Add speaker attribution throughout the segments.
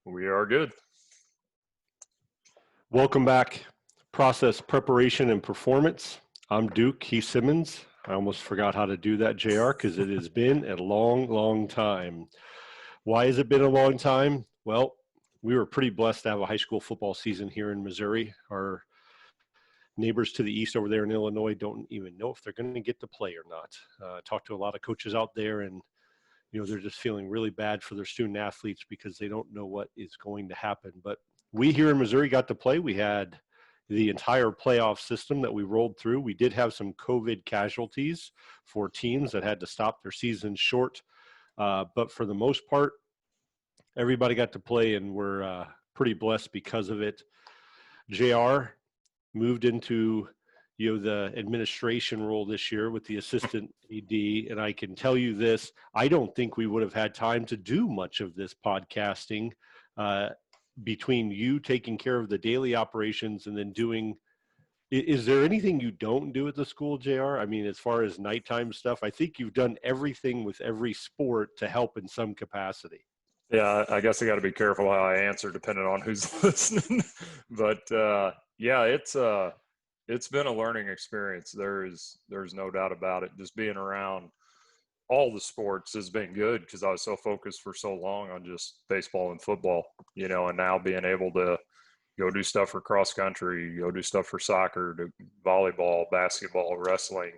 Speaker 1: We are good.
Speaker 2: Welcome back, Process Preparation and Performance. I'm Duke, he's Simmons. I almost forgot how to do that, JR, because it has been a long, long time. Why has it been a long time? Well, we were pretty blessed to have a high school football season here in Missouri. Our neighbors to the east over there in Illinois don't even know if they're going to get to play or not. Talked to a lot of coaches out there, and they're just feeling really bad for their student athletes because they don't know what is going to happen. But we here in Missouri got to play. We had the entire playoff system that we rolled through. We did have some COVID casualties for teams that had to stop their season short. But for the most part, everybody got to play, and we're pretty blessed because of it. JR moved into the administration role this year with the assistant AD. And I can tell you this, I don't think we would have had time to do much of this podcasting between you taking care of the daily operations and then is there anything you don't do at the school, JR? I mean, as far as nighttime stuff, I think you've done everything with every sport to help in some capacity.
Speaker 1: Yeah, I guess I got to be careful how I answer depending on who's listening. But yeah, it's been a learning experience. There's no doubt about it. Just being around all the sports has been good because I was so focused for so long on just baseball and football, and now being able to go do stuff for cross country, go do stuff for soccer, do volleyball, basketball, wrestling,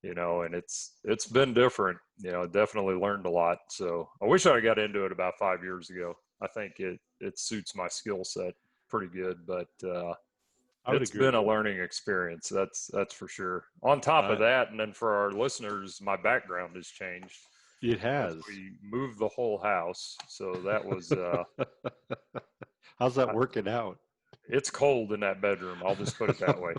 Speaker 1: and it's been different. Definitely learned a lot. So I wish I got into it about 5 years ago. I think it suits my skill set pretty good, but it's been a learning experience. That's for sure. On top of that, and then for our listeners, my background has changed.
Speaker 2: It has.
Speaker 1: We moved the whole house, so that was.
Speaker 2: How's that working out?
Speaker 1: It's cold in that bedroom. I'll just put it that way.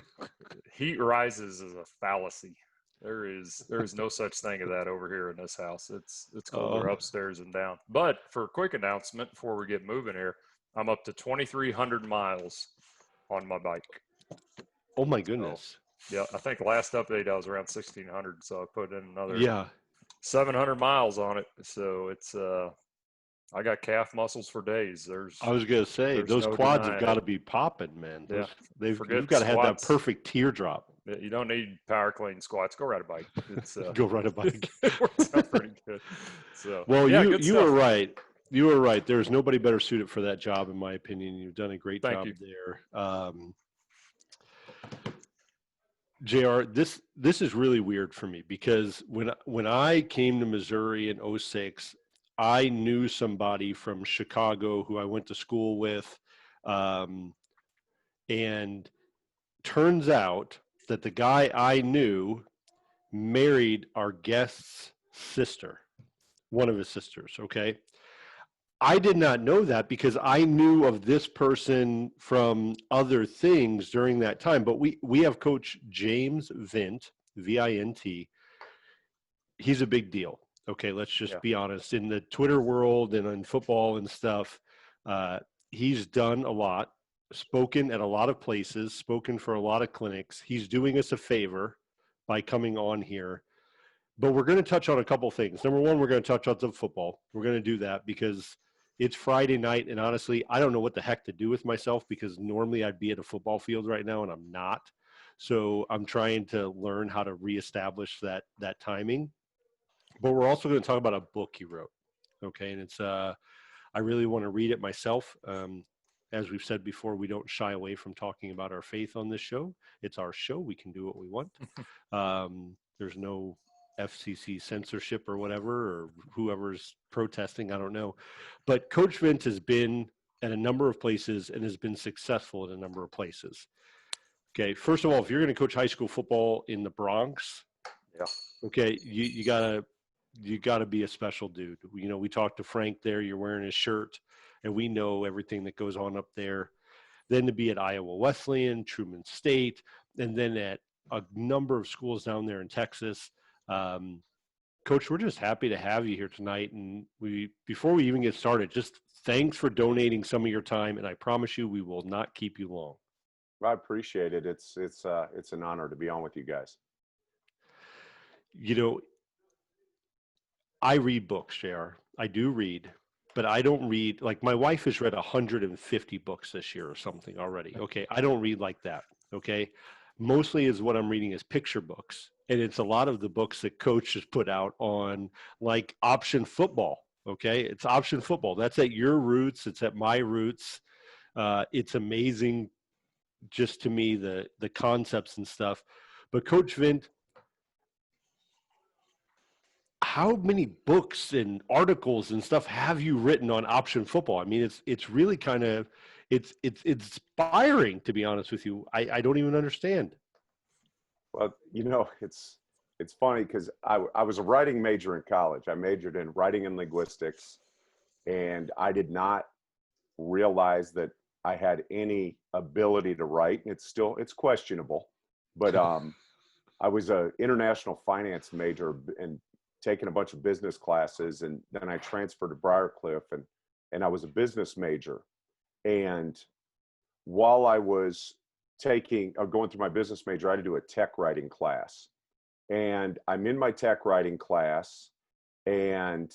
Speaker 1: Heat rises is a fallacy. There is no such thing as that over here in this house. It's colder upstairs and down. But for a quick announcement before we get moving here, I'm up to 2,300 miles on my bike.
Speaker 2: Oh my goodness.
Speaker 1: So, yeah, I think last update I was around 1,600, so I put in another 700 miles on it. So it's I got calf muscles for days.
Speaker 2: I was gonna say those quads have got to be popping, man. You've got to have that perfect teardrop.
Speaker 1: You don't need power clean squats. Go ride a bike. It's
Speaker 2: go ride a bike.
Speaker 1: It works out pretty good. So
Speaker 2: well, you were right. You were right. There's nobody better suited for that job, in my opinion. You've done a great job there. JR, this is really weird for me because when I came to Missouri in 2006, I knew somebody from Chicago who I went to school with, and turns out that the guy I knew married our guest's sister, one of his sisters, okay? I did not know that because I knew of this person from other things during that time. But we have Coach James Vint, V-I-N-T. He's a big deal. Okay, let's just be honest. In the Twitter world and in football and stuff, he's done a lot, spoken at a lot of places, spoken for a lot of clinics. He's doing us a favor by coming on here. But we're going to touch on a couple things. Number one, we're going to touch on some football. We're going to do that because it's Friday night, and honestly, I don't know what the heck to do with myself because normally I'd be at a football field right now, and I'm not. So I'm trying to learn how to reestablish that timing. But we're also going to talk about a book he wrote, okay? And it's I really want to read it myself. As we've said before, we don't shy away from talking about our faith on this show. It's our show. We can do what we want. There's no FCC censorship or whatever, or whoever's protesting, I don't know. But Coach Vint has been at a number of places and has been successful at a number of places. Okay, first of all, if you're going to coach high school football in the Bronx, okay, you gotta be a special dude. We talked to Frank there. You're wearing his shirt, and we know everything that goes on up there. Then to be at Iowa Wesleyan, Truman State, and then at a number of schools down there in Texas. Coach, we're just happy to have you here tonight. And before we even get started, just thanks for donating some of your time. And I promise you, we will not keep you long.
Speaker 3: I appreciate it. It's an honor to be on with you guys.
Speaker 2: I read books, JR. I do read. but I don't read, like my wife has read 150 books this year or something already. Okay. I don't read like that. Okay. Mostly is what I'm reading is picture books. And it's a lot of the books that Coach has put out on like option football. Okay. It's option football. That's at your roots. It's at my roots. It's amazing just to me, the concepts and stuff. But Coach Vint, how many books and articles and stuff have you written on option football? I mean, it's really kind of it's inspiring, to be honest with you. I don't even understand.
Speaker 3: Well, it's funny because I was a writing major in college. I majored in writing and linguistics, and I did not realize that I had any ability to write. It's questionable, but I was a international finance major and taking a bunch of business classes, and then I transferred to Briarcliff, and I was a business major. And while I was going through my business major, I had to do a tech writing class. And I'm in my tech writing class, and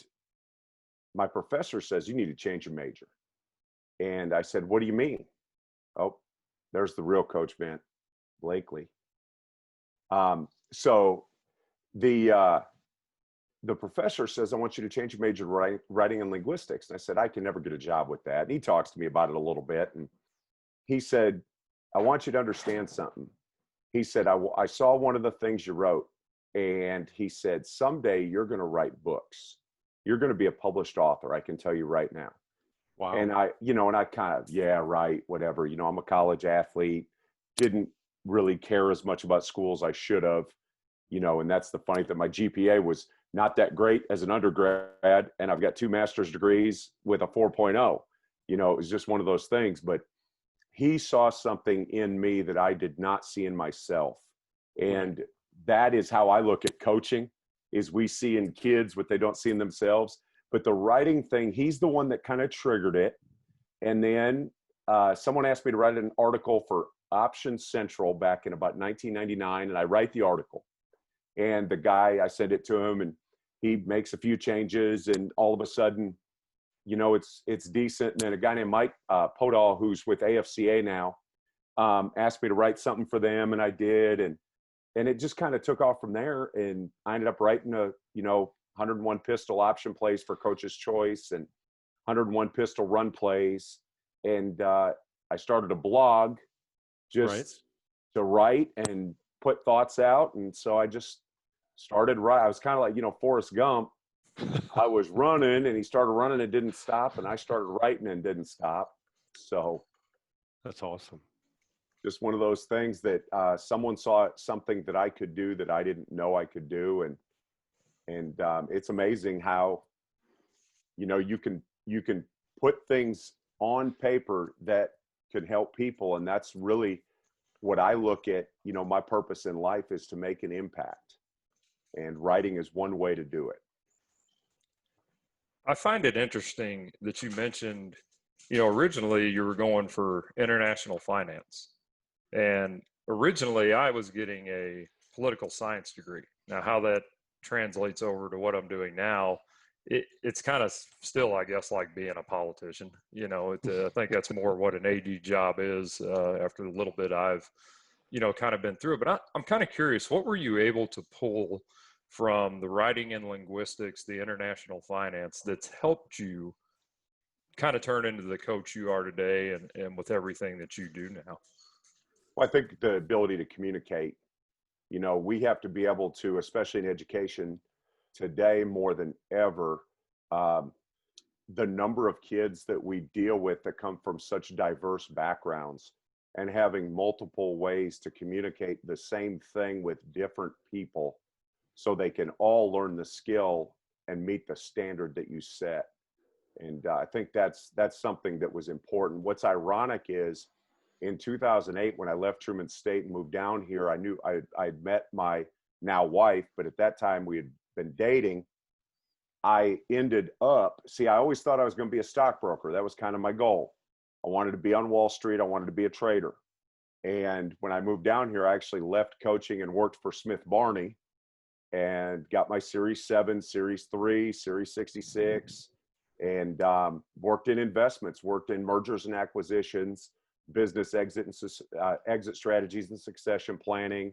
Speaker 3: my professor says, "You need to change your major." And I said, "What do you mean?" "Oh, there's the real Coach Vint, Blakely." So the professor says, "I want you to change your major to writing and linguistics." And I said, "I can never get a job with that." And he talks to me about it a little bit. And he said, "I want you to understand something." He said, I saw one of the things you wrote. And he said, "Someday you're going to write books. You're going to be a published author. I can tell you right now."
Speaker 2: Wow.
Speaker 3: And I kind of, yeah, right, whatever. I'm a college athlete, didn't really care as much about school as I should have, and that's the funny thing. My GPA was not that great as an undergrad, and I've got 2 master's degrees with a 4.0. It was just one of those things. But he saw something in me that I did not see in myself. And that is how I look at coaching, is we see in kids what they don't see in themselves. But the writing thing, he's the one that kind of triggered it. And then someone asked me to write an article for Option Central back in about 1999, and I write the article. And the guy, I send it to him, and he makes a few changes, and all of a sudden, it's decent. And then a guy named Mike Podol, who's with AFCA now, asked me to write something for them, and I did. And it just kind of took off from there. And I ended up writing 101 pistol option plays for Coach's Choice and 101 pistol run plays. And I started a blog just to write and put thoughts out. And so I just started writing. I was kind of like, Forrest Gump. I was running, and he started running and didn't stop. And I started writing and didn't stop. So
Speaker 2: That's awesome.
Speaker 3: just one of those things that someone saw something that I could do that I didn't know I could do. And it's amazing how, you can put things on paper that can help people. And that's really what I look at. My purpose in life is to make an impact, and writing is one way to do it.
Speaker 1: I find it interesting that you mentioned, originally you were going for international finance. And originally I was getting a political science degree. Now, how that translates over to what I'm doing now, it's kind of still, I guess, like being a politician. I think that's more what an AD job is after the little bit I've, kind of been through. But I'm kind of curious, what were you able to pull from the writing and linguistics, the international finance, that's helped you kind of turn into the coach you are today and with everything that you do now?
Speaker 3: Well, I think the ability to communicate, we have to be able to, especially in education today more than ever, the number of kids that we deal with that come from such diverse backgrounds, and having multiple ways to communicate the same thing with different people so they can all learn the skill and meet the standard that you set. And I think that's something that was important. What's ironic is in 2008, when I left Truman State and moved down here, I knew I'd met my now wife, but at that time we had been dating. I ended up, I always thought I was going to be a stockbroker. That was kind of my goal. I wanted to be on Wall Street. I wanted to be a trader. And when I moved down here, I actually left coaching and worked for Smith Barney and got my Series 7, Series 3, Series 66, and worked in investments, worked in mergers and acquisitions, business exit strategies and succession planning.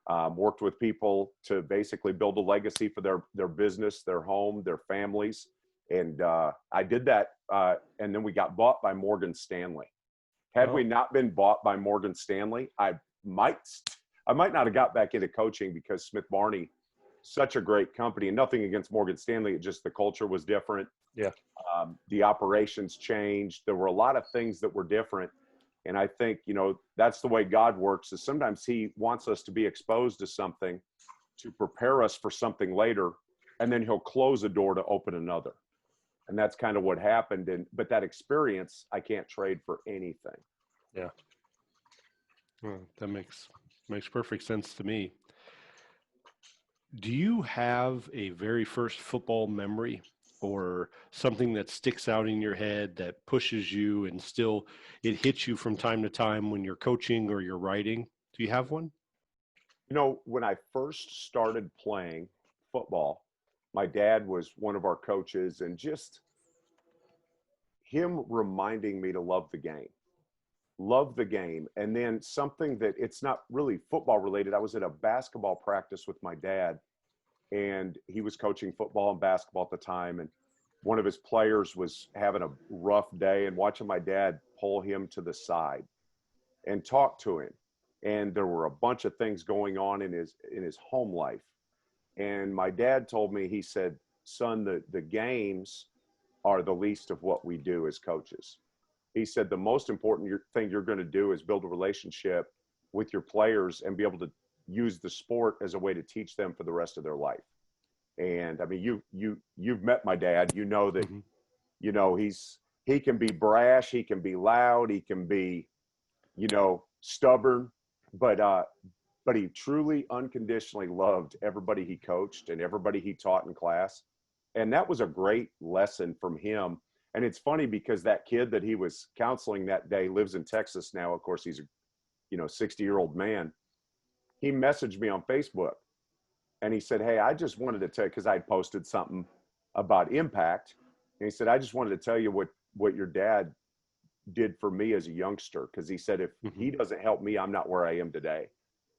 Speaker 3: Worked with people to basically build a legacy for their business, their home, their families. And I did that. And then we got bought by Morgan Stanley. Had we not been bought by Morgan Stanley, I might not have got back into coaching, because Smith Barney, such a great company, and nothing against Morgan Stanley. It just, the culture was different.
Speaker 1: Yeah.
Speaker 3: The operations changed. There were a lot of things that were different. And I think, that's the way God works, is sometimes he wants us to be exposed to something to prepare us for something later, and then he'll close a door to open another. And that's kind of what happened. But that experience, I can't trade for anything.
Speaker 1: Yeah.
Speaker 2: Well, that makes perfect sense to me. Do you have a very first football memory, or something that sticks out in your head that pushes you and still it hits you from time to time when you're coaching or you're writing? Do you have one?
Speaker 3: When I first started playing football, my dad was one of our coaches, and just him reminding me to love the game. And then something that, it's not really football related. I was at a basketball practice with my dad, and he was coaching football and basketball at the time. And one of his players was having a rough day, and watching my dad pull him to the side and talk to him. And there were a bunch of things going on in his home life. And my dad told me, he said, "Son, the games are the least of what we do as coaches." He said, "The most important thing you're going to do is build a relationship with your players and be able to use the sport as a way to teach them for the rest of their life." And I mean, you've met my dad, that, he can be brash, he can be loud, he can be, stubborn, but he truly unconditionally loved everybody he coached and everybody he taught in class. And that was a great lesson from him. And it's funny, because that kid that he was counseling that day lives in Texas now. Of course, he's a 60-year-old man. He messaged me on Facebook, and he said, "Hey, I just wanted to tell you," because I posted something about impact. And he said, "I just wanted to tell you what your dad did for me as a youngster." Because he said, "If he doesn't help me, I'm not where I am today."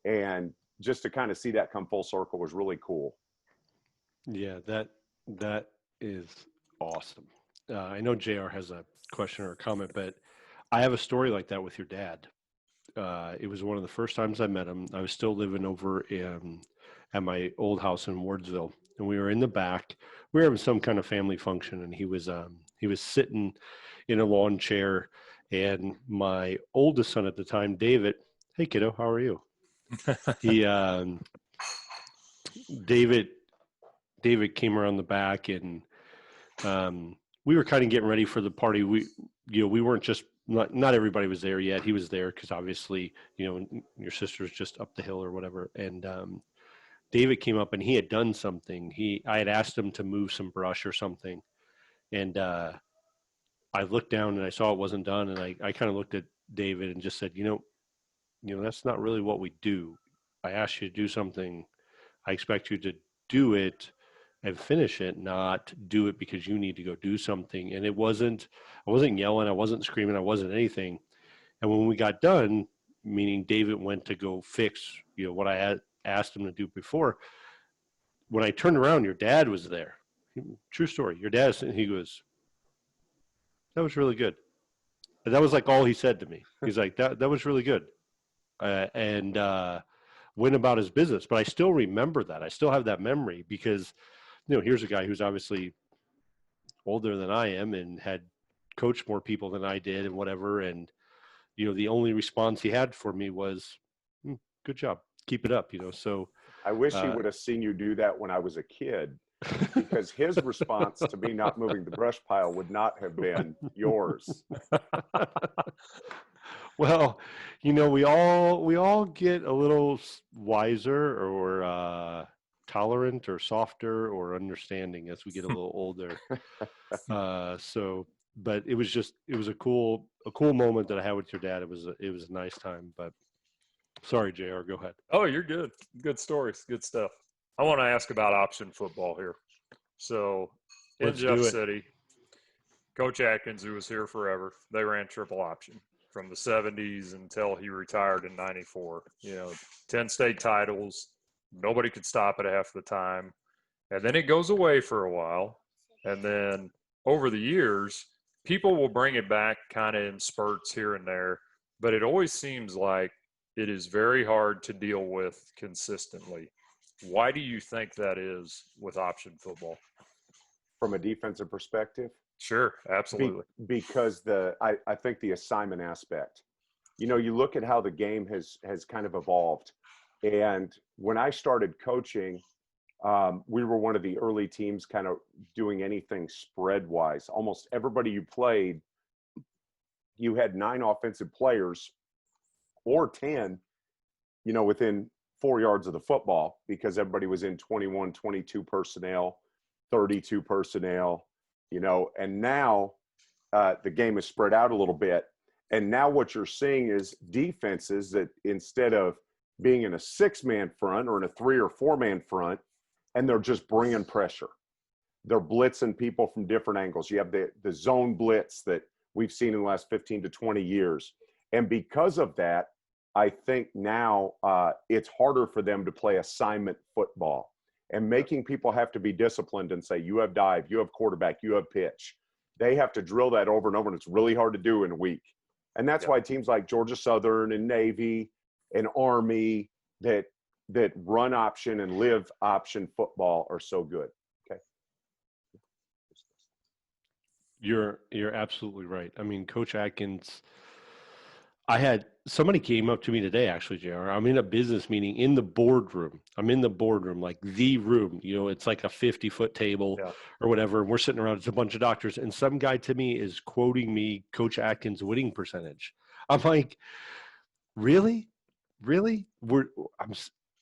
Speaker 3: And just to kind of see that come full circle was really cool.
Speaker 2: Yeah, that is awesome. I know JR has a question or a comment, but I have a story like that with your dad. It was one of the first times I met him. I was still living over at my old house in Wardsville, and we were in the back. We were having some kind of family function, and he was sitting in a lawn chair, and my oldest son at the time, David, "Hey kiddo, how are you?" He David came around the back, and we were kind of getting ready for the party. We weren't just, not everybody was there yet. He was there because obviously, your sister's just up the hill or whatever. And David came up, and he had done something. I had asked him to move some brush or something. And I looked down and I saw it wasn't done. And I kind of looked at David and just said, that's not really what we do. I asked you to do something. I expect you to do it and finish it, not do it because you need to go do something. And I wasn't yelling, I wasn't screaming, I wasn't anything. And when we got done, meaning David went to go fix, what I had asked him to do before, when I turned around, your dad was there. True story. Your dad, he goes, "That was really good." And that was like all he said to me. He's like, that was really good. And went about his business. But I still remember that. I still have that memory because, here's a guy who's obviously older than I am and had coached more people than I did and whatever. And, the only response he had for me was, "Good job. Keep it up." So
Speaker 3: I wish he would have seen you do that when I was a kid, because his response to me not moving the brush pile would not have been yours.
Speaker 2: Well, we all get a little wiser or tolerant or softer or understanding as we get a little older. But it was a cool moment that I had with your dad. It was a nice time. But sorry, JR, go ahead.
Speaker 1: Oh, you're good. Good stories. Good stuff. I want to ask about option football here. So in Jeff City, Coach Atkins, who was here forever, they ran triple option from the 70s until he retired in 94. 10 state titles. Nobody could stop it half the time. And then it goes away for a while. And then over the years, people will bring it back kind of in spurts here and there. But it always seems like it is very hard to deal with consistently. Why do you think that is with option football?
Speaker 3: From a defensive perspective?
Speaker 1: Sure, absolutely.
Speaker 3: Because I think the assignment aspect. You look at how the game has kind of evolved. And when I started coaching, we were one of the early teams kind of doing anything spread-wise. Almost everybody you played, you had 9 offensive players or 10, within 4 yards of the football, because everybody was in 21, 22 personnel, 32 personnel, and now the game is spread out a little bit. And now what you're seeing is defenses that instead of being in a 6-man front or in a 3 or 4-man front, and they're just bringing pressure. They're blitzing people from different angles. You have the zone blitz that we've seen in the last 15 to 20 years. And because of that, I think now it's harder for them to play assignment football, and making people have to be disciplined and say, you have dive, you have quarterback, you have pitch. They have to drill that over and over, and it's really hard to do in a week. And that's why teams like Georgia Southern and Navy and Army that run option and live option football are so good. Okay.
Speaker 2: You're absolutely right. I mean, Coach Atkins, somebody came up to me today, actually, JR. I'm in a business meeting in the boardroom. I'm in the boardroom, like the room, it's like a 50-foot table or whatever. And we're sitting around, it's a bunch of doctors. And some guy to me is quoting me Coach Atkins' winning percentage. I'm like, really?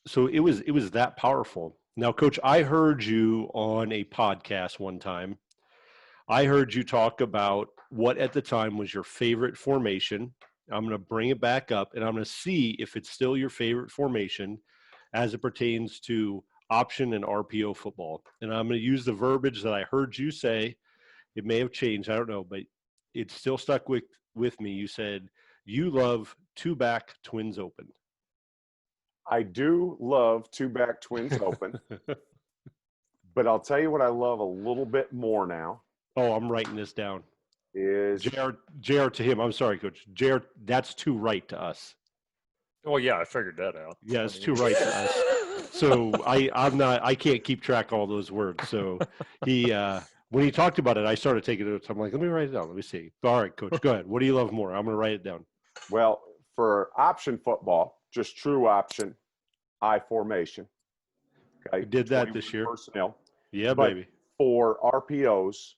Speaker 2: So it was that powerful. Now, Coach, I heard you on a podcast one time. I heard you talk about what at the time was your favorite formation. I'm going to bring it back up, and I'm going to see if it's still your favorite formation as it pertains to option and RPO football. And I'm going to use the verbiage that I heard you say. It may have changed, I don't know, but it still stuck with me. You said you love 2-back twins open.
Speaker 3: I do love 2-back twins open, but I'll tell you what I love a little bit more now.
Speaker 2: Oh, I'm writing this down.
Speaker 3: Is
Speaker 2: JR to him. I'm sorry, Coach. JR, that's too right to us.
Speaker 1: Well, yeah, I figured that out.
Speaker 2: Yeah, it's too right to us. So I can't keep track of all those words. So when he talked about it, I started taking notes. I'm like, let me write it down. Let me see. All right, Coach, go ahead. What do you love more? I'm going to write it down.
Speaker 3: Well, for option football, just true option, I formation. Okay,
Speaker 2: we did that this year.
Speaker 3: Personnel.
Speaker 2: Yeah,
Speaker 3: but
Speaker 2: baby.
Speaker 3: For RPOs,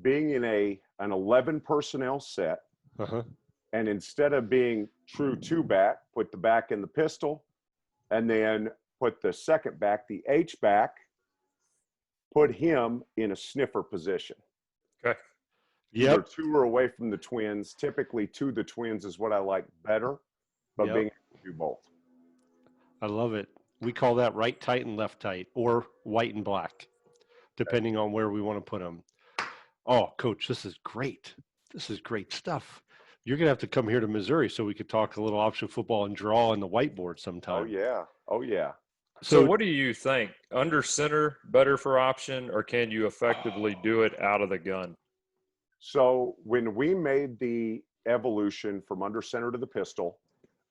Speaker 3: being in an 11 personnel set, and instead of being true 2-back, put the back in the pistol, and then put the second back, the H-back, put him in a sniffer position.
Speaker 1: Okay.
Speaker 2: Yep.
Speaker 3: Either 2 or away from the twins. Typically, 2 the twins is what I like better, but being able to do both.
Speaker 2: I love it. We call that right tight and left tight, or white and black, depending on where we want to put them. Oh, Coach, this is great. This is great stuff. You're going to have to come here to Missouri so we could talk a little option football and draw on the whiteboard sometime.
Speaker 3: Oh, yeah.
Speaker 1: So what do you think? Under center better for option, or can you effectively do it out of the gun?
Speaker 3: So when we made the evolution from under center to the pistol,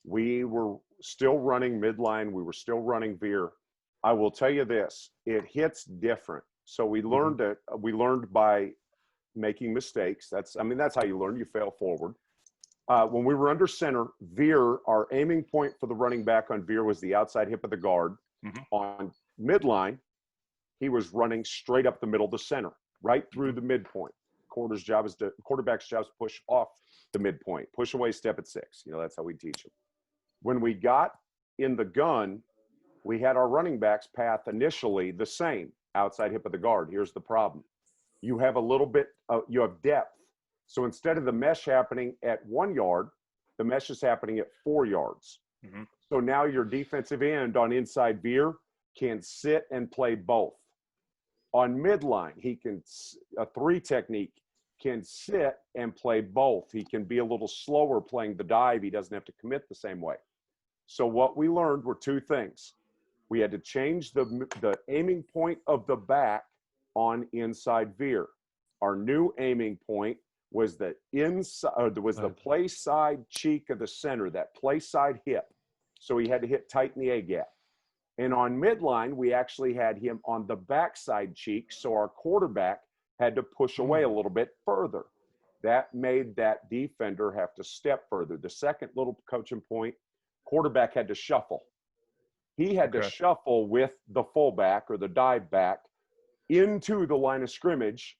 Speaker 3: we were still running midline. We were still running veer. I will tell you this, it hits different. So we learned it. We learned by making mistakes. That's how you learn. You fail forward. When we were under center, veer, our aiming point for the running back on veer was the outside hip of the guard. On midline, he was running straight up the middle of the center, right through the midpoint. Quarterback's job is to push off the midpoint, push away, step at 6. That's how we teach him. When we got in the gun, we had our running back's path initially the same, outside hip of the guard. Here's the problem. You have a little bit, you have depth. So instead of the mesh happening at 1 yard, the mesh is happening at 4 yards. So now your defensive end on inside veer can sit and play both. On midline, he can, a 3 technique, can sit and play both. He can be a little slower playing the dive. He doesn't have to commit the same way. So what we learned were two things. We had to change the aiming point of the back on inside veer. Our new aiming point was the play side cheek of the center, that play side hip. So he had to hit tight in the A gap. And on midline, we actually had him on the backside cheek. So our quarterback had to push away a little bit further. That made that defender have to step further. The second little coaching point, quarterback had to shuffle. He had to shuffle with the fullback or the dive back into the line of scrimmage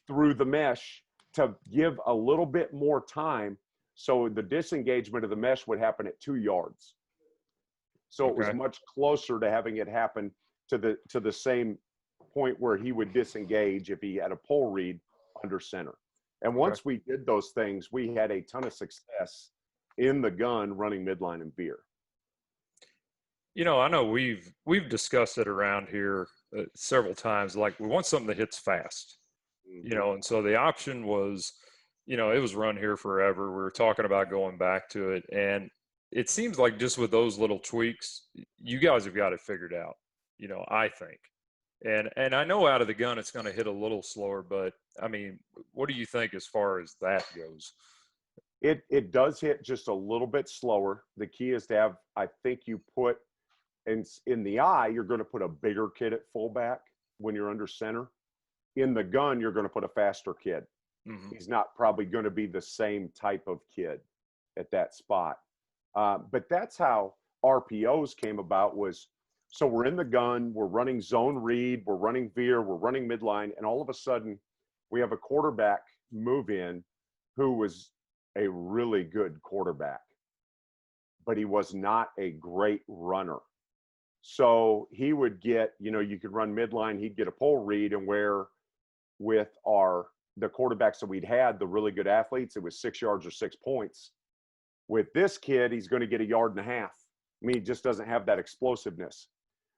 Speaker 3: through the mesh to give a little bit more time. So the disengagement of the mesh would happen at 2 yards. So it was much closer to having it happen to the same point where he would disengage if he had a pull read under center. And once we did those things, we had a ton of success in the gun running midline and veer.
Speaker 1: You know, I know we've discussed it around here several times. Like, we want something that hits fast, you know, and so the option was, you know, it was run here forever. We were talking about going back to it, and it seems like just with those little tweaks, you guys have got it figured out, you know, I think. And I know out of the gun it's going to hit a little slower, but I mean, what do you think as far as that goes?
Speaker 3: It does hit just a little bit slower. The key is to have, I think you put in the eye, you're going to put a bigger kid at fullback when you're under center. In the gun, you're going to put a faster kid. He's not probably going to be the same type of kid at that spot. But that's how RPOs came about. Was so we're in the gun, we're running zone read, we're running veer, we're running midline, and all of a sudden we have a quarterback move in who was a really good quarterback, but he was not a great runner. So he would get, you know, you could run midline, he'd get a pull read, and where with the quarterbacks that we'd had, the really good athletes, it was 6 yards or 6 points. With this kid, he's going to get 1.5 yards. I mean, he just doesn't have that explosiveness.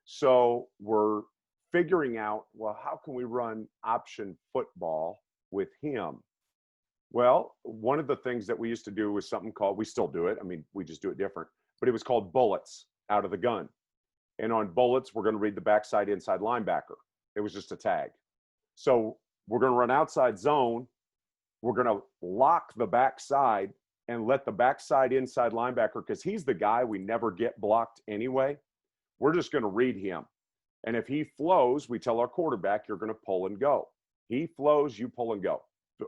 Speaker 3: So we're figuring out, well, how can we run option football with him? Well, one of the things that we used to do was something called, we still do it, I mean, we just do it different, but it was called bullets out of the gun. And on bullets, we're going to read the backside inside linebacker. It was just a tag. So we're going to run outside zone. We're going to lock the backside and let the backside inside linebacker, because he's the guy we never get blocked anyway. We're just going to read him. And if he flows, we tell our quarterback, you're going to pull and go. He flows, you pull and go.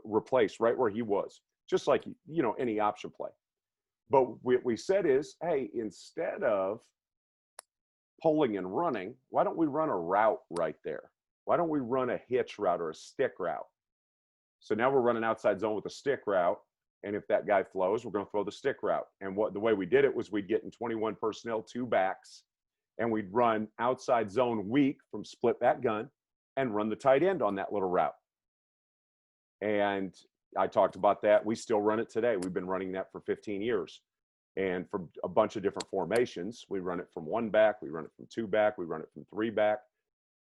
Speaker 3: Replace right where he was, just like, you know, any option play. But what we said is, hey, instead of pulling and running, why don't we run a route right there? Why don't we run a hitch route or a stick route? So now we're running outside zone with a stick route. And if that guy flows, we're going to throw the stick route. And the way we did it was we'd get in 21 personnel, 2 backs, and we'd run outside zone weak from split back gun and run the tight end on that little route. And I talked about that. We still run it today. We've been running that for 15 years. And for a bunch of different formations, we run it from 1 back, we run it from 2 back, we run it from 3 back.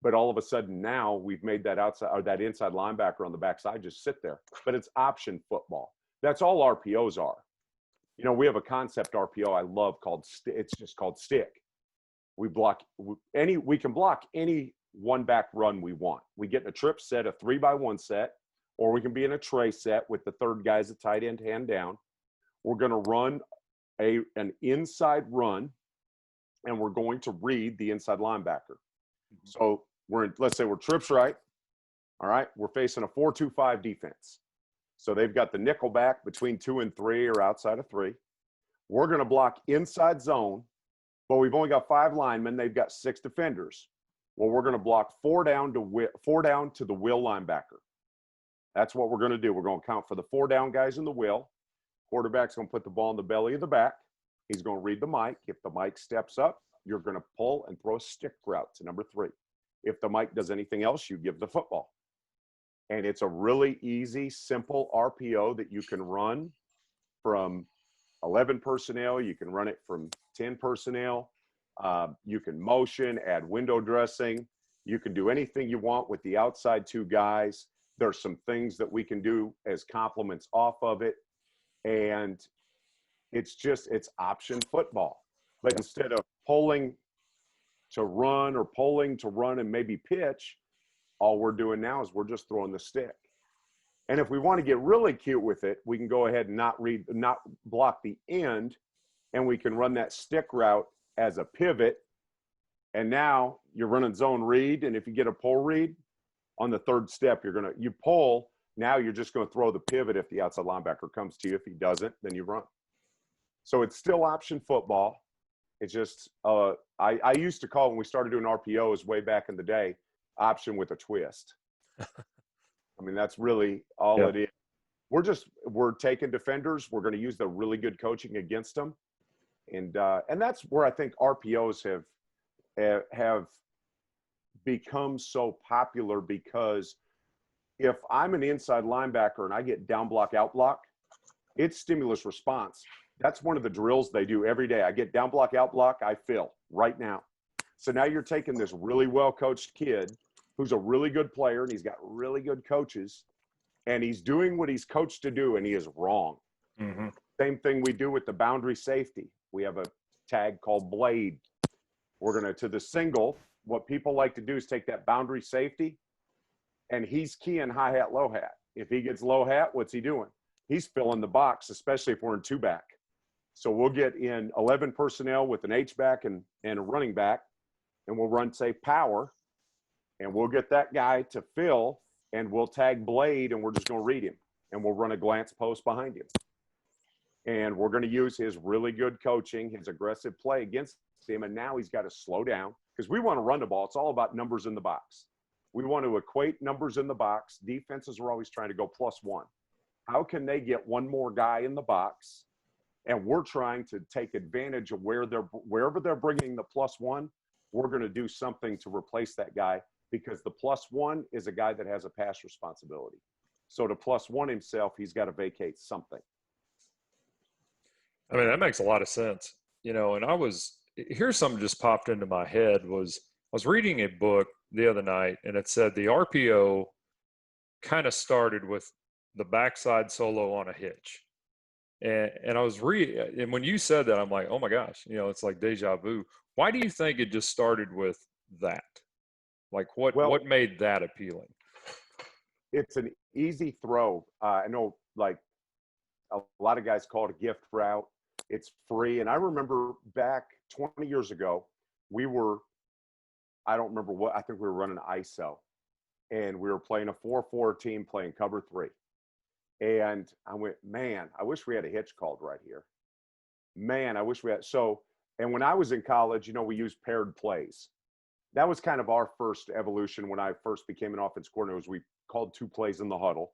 Speaker 3: But all of a sudden now we've made that outside or that inside linebacker on the backside just sit there. But it's option football. That's all RPOs are. You know, we have a concept RPO I love called it's just called stick. We can block any 1 back run we want. We get in a trip set, a 3x1 set, or we can be in a tray set with the third guy as a tight end hand down. We're going to run an inside run, and we're going to read the inside linebacker. So let's say we're trips right. All right. We're facing a 4-2-5 defense. So they've got the nickel back between 2 and 3 or outside of 3. We're going to block inside zone, but we've only got 5 linemen. They've got 6 defenders. Well, we're going to block 4 down to the wheel linebacker. That's what we're going to do. We're going to count for the 4 down guys in the wheel. Quarterback's going to put the ball in the belly of the back. He's going to read the mic. If the mic steps up, you're going to pull and throw a stick route to number 3. If the mic does anything else, you give the football. And it's a really easy, simple RPO that you can run from 11 personnel. You can run it from 10 personnel. You can motion, add window dressing. You can do anything you want with the outside 2 guys. There's some things that we can do as complements off of it. And it's option football. But instead of pulling to run or pulling to run and maybe pitch, all we're doing now is we're just throwing the stick. And if we want to get really cute with it, we can go ahead and not block the end, and we can run that stick route as a pivot. And now you're running zone read, and if you get a pull read on the third step, you pull. Now you're just going to throw the pivot if the outside linebacker comes to you. If he doesn't, then you run. So it's still option football. It's just I used to call it, when we started doing RPOs way back in the day, option with a twist. I mean, that's really all it is. We're taking defenders. We're going to use the really good coaching against them. And that's where I think RPOs have become so popular, because if I'm an inside linebacker and I get down block, out block, it's stimulus response. That's one of the drills they do every day. I get down block, out block, I fill right now. So now you're taking this really well-coached kid who's a really good player, and he's got really good coaches, and he's doing what he's coached to do, and he is wrong.
Speaker 1: Mm-hmm.
Speaker 3: Same thing we do with the boundary safety. We have a tag called blade. We're going to the single, what people like to do is take that boundary safety, and he's keying high hat, low hat. If he gets low hat, what's he doing? He's filling the box, especially if we're in two back. So we'll get in 11 personnel with an H-back and a running back, and we'll run, say, power, and we'll get that guy to fill, and we'll tag blade, and we're just going to read him, and we'll run a glance post behind him. And we're going to use his really good coaching, his aggressive play against him, and now he's got to slow down, because we want to run the ball. It's all about numbers in the box. We want to equate numbers in the box. Defenses are always trying to go +1. How can they get one more guy in the box? And we're trying to take advantage of wherever they're bringing the +1, we're going to do something to replace that guy, because the +1 is a guy that has a pass responsibility. So to +1 himself, he's got to vacate something.
Speaker 1: I mean, that makes a lot of sense, and here's something just popped into my head. I was reading a book the other night, and it said the RPO kind of started with the backside solo on a hitch. And I was and when you said that, I'm like, oh my gosh, it's like deja vu. Why do you think it just started with that? Like what made that appealing?
Speaker 3: It's an easy throw. I know, like, a lot of guys call it a gift route. It's free. And I remember back 20 years ago, I don't remember I think we were running ISO, and we were playing a 4-4 team playing cover 3. And I went, man, I wish we had a hitch called right here. Man, I wish we had. And when I was in college, we used paired plays. That was kind of our first evolution when I first became an offense coordinator. We called 2 plays in the huddle.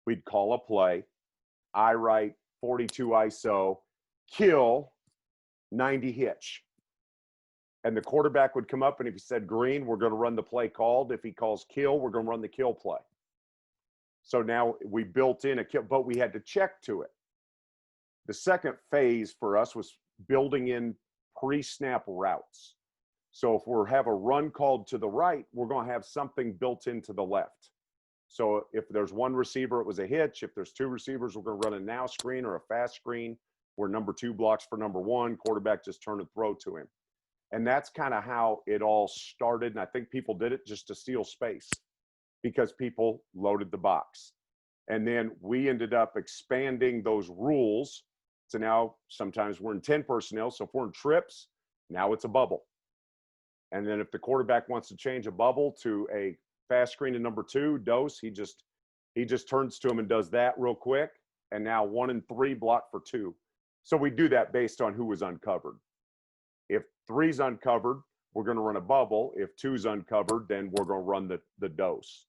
Speaker 3: We'd call a play. I write 42 ISO, kill, 90 hitch. And the quarterback would come up, and if he said green, we're going to run the play called. If he calls kill, we're going to run the kill play. So now we built in a kill, but we had to check to it. The second phase for us was building in pre-snap routes. So if we have a run called to the right, we're going to have something built into the left. So if there's one receiver, it was a hitch. If there's 2 receivers, we're going to run a now screen or a fast screen where number 2 blocks for number 1, quarterback just turn and throw to him. And that's kind of how it all started. And I think people did it just to steal space, because people loaded the box. And then we ended up expanding those rules. So now sometimes we're in 10 personnel. So if we're in trips, now it's a bubble. And then if the quarterback wants to change a bubble to a fast screen to number 2, dose, he just turns to him and does that real quick. And now 1 and 3 block for 2. So we do that based on who was uncovered. If 3's uncovered, we're going to run a bubble. If 2's uncovered, then we're going to run the dose.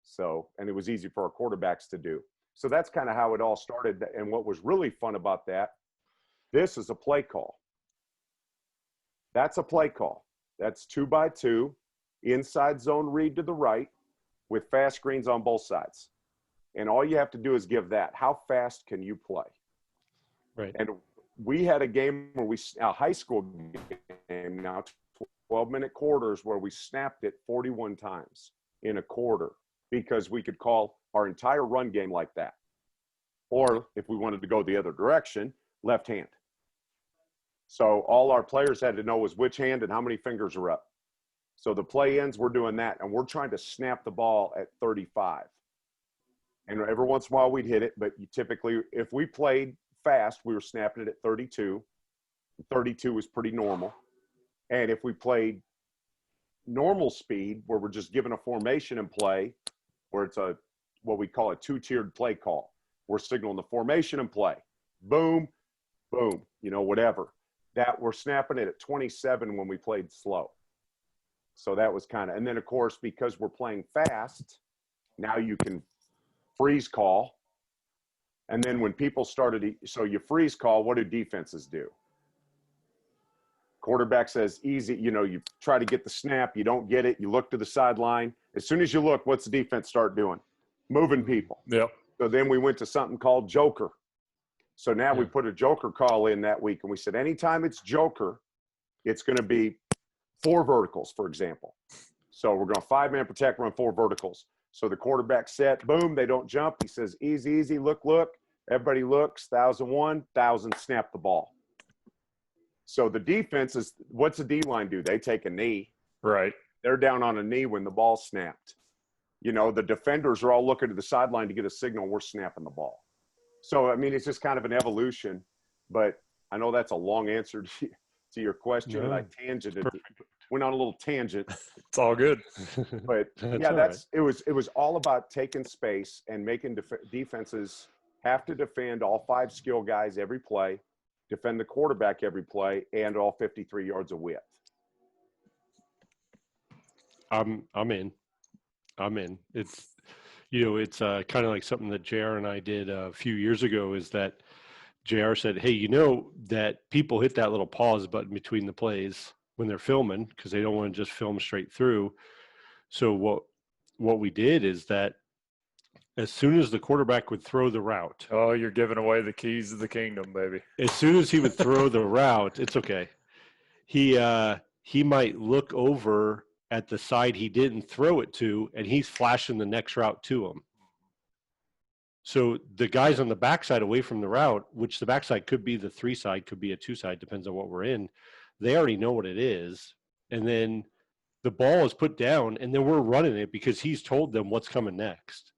Speaker 3: So, and it was easy for our quarterbacks to do. So that's kind of how it all started. And what was really fun about that, this is a play call. That's a play call. That's 2x2, inside zone read to the right with fast screens on both sides. And all you have to do is give that. How fast can you play?
Speaker 2: Right.
Speaker 3: And we had a game where a high school game now, 12-minute quarters, where we snapped it 41 times in a quarter, because we could call our entire run game like that. Or if we wanted to go the other direction, left hand. So all our players had to know was which hand and how many fingers are up. So the play ends, we're doing that, and we're trying to snap the ball at 35. And every once in a while we'd hit it, but you typically, if we played fast, we were snapping it at 32. 32 was pretty normal. And if we played normal speed, where we're just given a formation and play, where it's what we call a two-tiered play call. We're signaling the formation and play. Boom, boom, whatever. That we're snapping it at 27 when we played slow. So that was kind of, and then of course, because we're playing fast, now you can freeze call. And then when people started, so you freeze call, what do defenses do? Quarterback says easy, you try to get the snap, you don't get it, you look to the sideline. As soon as you look, what's the defense start doing? Moving people.
Speaker 1: Yep.
Speaker 3: So then we went to something called Joker. So now we put a Joker call in that week, and we said anytime it's Joker, it's going to be 4 verticals, for example. So we're going to 5-man protect, run 4 verticals. So the quarterback set, boom, they don't jump. He says, easy, easy, look. Everybody looks, 1,001, 1,000, snap the ball. So the defense is, what's the D-line do? They take a knee.
Speaker 1: Right.
Speaker 3: They're down on a knee when the ball's snapped. The defenders are all looking to the sideline to get a signal. We're snapping the ball. So, I mean, it's just kind of an evolution. But I know that's a long answer to your question.
Speaker 2: No,
Speaker 3: and I went on a little tangent.
Speaker 1: It's all good.
Speaker 3: But it was all about taking space and making defenses have to defend all 5 skill guys every play, defend the quarterback every play, and all 53 yards of width.
Speaker 2: I'm in. It's it's kind of like something that JR and I did a few years ago, is that JR said, hey, that people hit that little pause button between the plays when they're filming because they don't want to just film straight through. So what we did is that as soon as the quarterback would throw the route.
Speaker 1: Oh, you're giving away the keys of the kingdom, baby.
Speaker 2: As soon as he would throw the route, it's okay. He might look over at the side he didn't throw it to, and he's flashing the next route to him. So the guys on the backside away from the route, which the backside could be the 3 side, could be a 2 side, depends on what we're in. They already know what it is. And then the ball is put down, and then we're running it because he's told them what's coming next.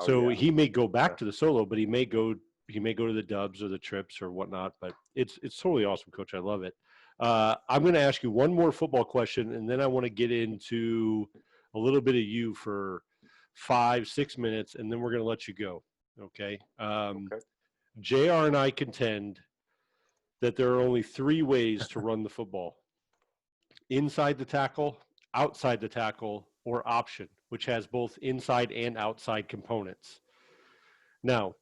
Speaker 2: He may go back to the solo, but he may go to the dubs or the trips or whatnot. But it's totally awesome, Coach. I love it. I'm going to ask you one more football question, and then I want to get into a little bit of you for 5-6 minutes, and then we're going to let you go. Okay. JR and I contend that there are only 3 ways to run the football: inside the tackle, outside the tackle, or option, which has both inside and outside components. Now,